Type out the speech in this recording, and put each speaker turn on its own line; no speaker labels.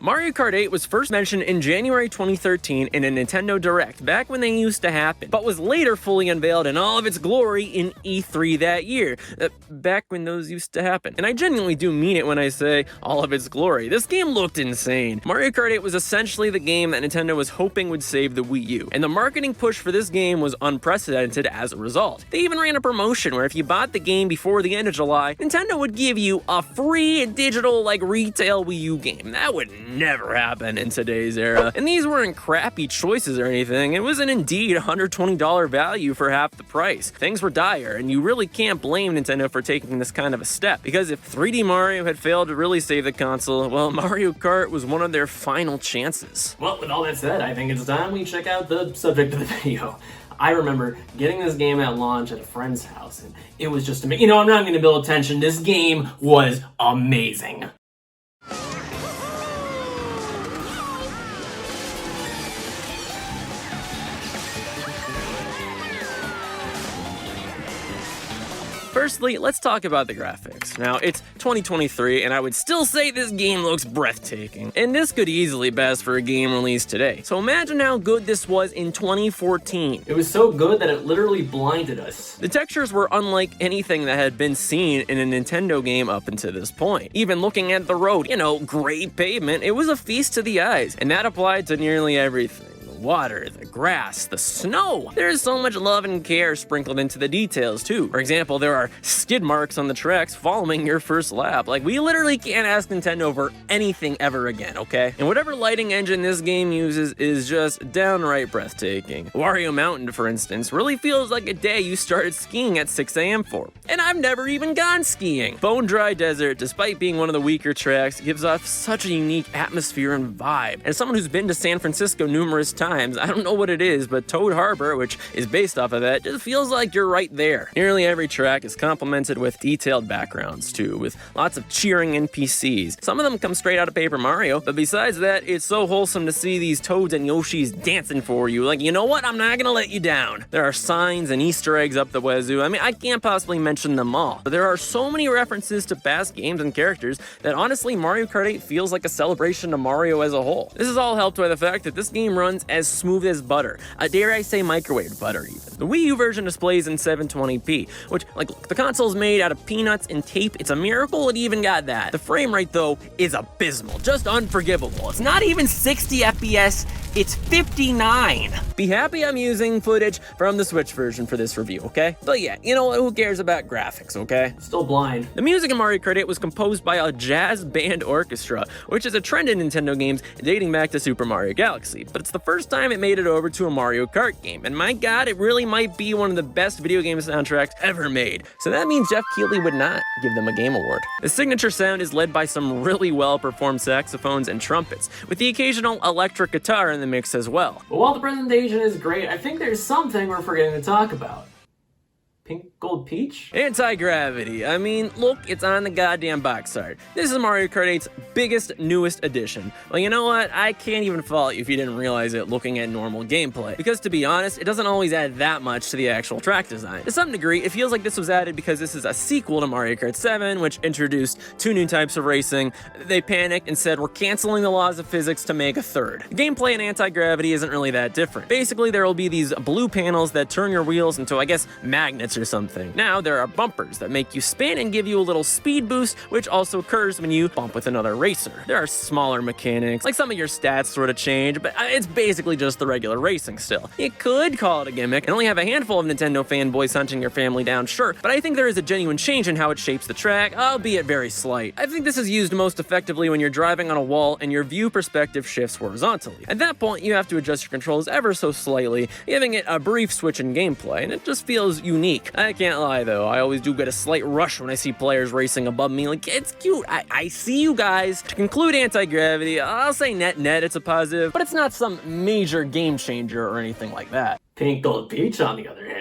Mario Kart 8 was first mentioned in January 2013 in a Nintendo Direct, back when they used to happen, but was later fully unveiled in all of its glory in E3 that year, back when those used to happen. And I genuinely do mean it when I say all of its glory. This game looked insane. Mario Kart 8 was essentially the game that Nintendo was hoping would save the Wii U, and the marketing push for this game was unprecedented as a result. They even ran a promotion where if you bought the game before the end of July, Nintendo would give you a free digital, retail Wii U game. That would never happen in today's era. And these weren't crappy choices or anything. It was an indeed $120 value for half the price. Things were dire, and you really can't blame Nintendo for taking this kind of a step, because if 3D Mario had failed to really save the console, well, Mario Kart was one of their final chances. Well, with all that said, I think it's time we check out the subject of the video. I remember getting this game at launch at a friend's house, and it was just amazing. I'm not going to build tension. This game was amazing. Firstly, let's talk about the graphics. Now, it's 2023, and I would still say this game looks breathtaking. And this could easily pass for a game released today. So imagine how good this was in 2014. It was so good that it literally blinded us. The textures were unlike anything that had been seen in a Nintendo game up until this point. Even looking at the road, gray pavement, it was a feast to the eyes. And that applied to nearly everything. Water, the grass, the snow. There's so much love and care sprinkled into the details too. For example, there are skid marks on the tracks following your first lap. We literally can't ask Nintendo for anything ever again, okay? And whatever lighting engine this game uses is just downright breathtaking. Wario Mountain, for instance, really feels like a day you started skiing at 6 a.m. for. And I've never even gone skiing. Bone Dry Desert, despite being one of the weaker tracks, gives off such a unique atmosphere and vibe. As someone who's been to San Francisco numerous times, I don't know what it is, but Toad Harbor, which is based off of that, just feels like you're right there. Nearly every track is complemented with detailed backgrounds too, with lots of cheering NPCs. Some of them come straight out of Paper Mario, but besides that, it's so wholesome to see these Toads and Yoshis dancing for you. You know what? I'm not gonna let you down. There are signs and Easter eggs up the wazoo. I can't possibly mention them all, but there are so many references to past games and characters that honestly, Mario Kart 8 feels like a celebration of Mario as a whole. This is all helped by the fact that this game runs as smooth as butter. Dare I say microwave butter even. The Wii U version displays in 720p, which, the console's made out of peanuts and tape. It's a miracle it even got that. The frame rate, though, is abysmal. Just unforgivable. It's not even 60 FPS, it's 59. Be happy I'm using footage from the Switch version for this review, okay? But yeah, who cares about graphics, okay? Still blind. The music in Mario Kart 8 was composed by a jazz band orchestra, which is a trend in Nintendo games dating back to Super Mario Galaxy, but it's the first time it made it over to a Mario Kart game, and my god, it really might be one of the best video game soundtracks ever made. So that means Jeff Keighley would not give them a game award. The signature sound is led by some really well-performed saxophones and trumpets, with the occasional electric guitar in the mix as well. But while the presentation is great, I think there's something we're forgetting to talk about. Pink Gold Peach? Antigravity. Look, it's on the goddamn box art. This is Mario Kart 8's biggest, newest addition. Well, you know what? I can't even fault you if you didn't realize it looking at normal gameplay. Because to be honest, it doesn't always add that much to the actual track design. To some degree, it feels like this was added because this is a sequel to Mario Kart 7, which introduced 2 new types of racing. They panicked and said, we're canceling the laws of physics to make a third. The gameplay in Antigravity isn't really that different. Basically, there will be these blue panels that turn your wheels into, magnets or something. Now, there are bumpers that make you spin and give you a little speed boost, which also occurs when you bump with another racer. There are smaller mechanics, some of your stats sort of change, but it's basically just the regular racing still. You could call it a gimmick and only have a handful of Nintendo fanboys hunting your family down, sure, but I think there is a genuine change in how it shapes the track, albeit very slight. I think this is used most effectively when you're driving on a wall and your view perspective shifts horizontally. At that point, you have to adjust your controls ever so slightly, giving it a brief switch in gameplay, and it just feels unique. I can't lie though, I always do get a slight rush when I see players racing above me. It's cute. I see you guys. To conclude Antigravity, I'll say net it's a positive, but it's not some major game changer or anything like that. Pink Gold Peach, on the other hand,